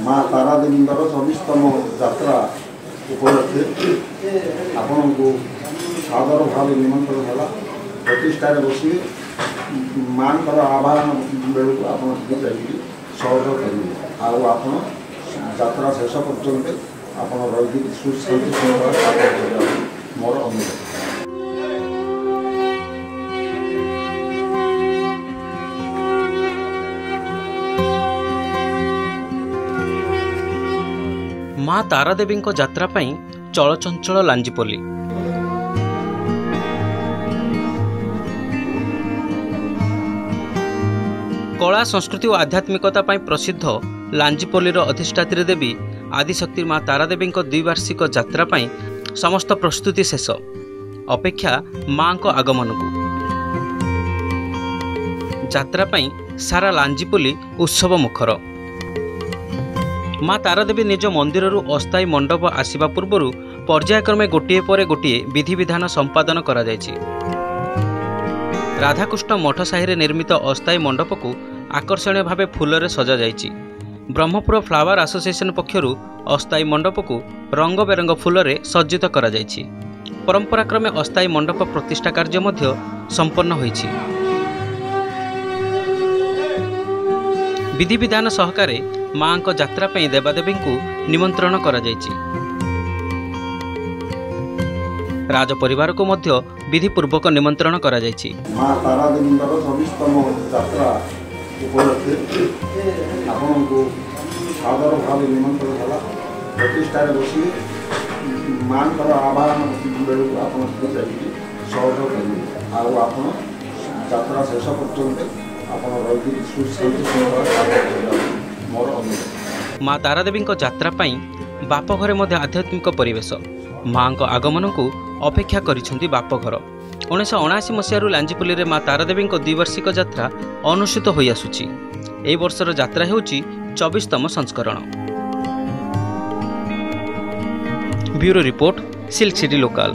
माँ तारा देवींर 24तम यात्रा उपलक्षे आपण को सादर भाव निमंत्रण है प्रतिष्ठा बस माँ आवाहन बेलू आप सहयोग करेंगे आप यात्रा शेष पर्यंत आप रही सुशांति श्रृंखला मोर अनुरोध। माँ तारादेवी यात्रा पाई चलचंचल लांजीपल्ली। कला संस्कृति और आध्यात्मिकता पाई प्रसिद्ध लांजीपल्लीर अधिष्ठात्री देवी आदिशक्ति माँ तारादेवी द्विवार्षिक यात्रा पाई समस्त प्रस्तुति शेष। अपेक्षा माँ को आगमन को यात्रा पाई सारा लांजीपल्ली उत्सव मुखर। माँ तारादेवी निज मंदिर अस्थायी मंडप आसवा पूर्व पर्यायक्रमे गोटे पर गोटे विधि विधान संपादन करा जायछि। राधाकृष्ण मठ साहि निर्मित अस्थायी मंडप को आकर्षणीय भाव फूल सजा जायछि। ब्रह्मपुर फ्लावर एसोसिएशन पक्षरु अस्थायी मंडप को रंग बेरंग फूल सज्जित करा जायछि। परंपराक्रमे अस्थायी मंडप प्रतिष्ठा कार्य मध्य संपन्न होइछि। विधि विधान सहकारे माँ को यात्रा पे देवादेवी को निमंत्रण करा जायछि। राज परिवार को मध्य विधि पूर्वक निमंत्रण करा जायछि। माँ तारा देवींर 24तम यात्रा उपलक्षे आपण को सादर भाव निमंत्रण है प्रतिष्ठा बस माँ आवाहन बेलू आप सहयोग करेंगे आप यात्रा शेष पर्यंत आप रही सुशांति श्रृंखला मोर अनुरोध। माँ तारादेवी यात्रा पाई बापघरे मध्य आध्यात्मिक परिवेश। माँ को आगमन को अपेक्षा करिसेंती बापघर। 1979 मसीह लांजीपल्ली माँ तारादेवी द्विवार्षिक यात्रा अनुष्ठित होई आसुछि। एई वर्षर यात्रा हेउछि 24तम संस्करण। Bureau report silk city local.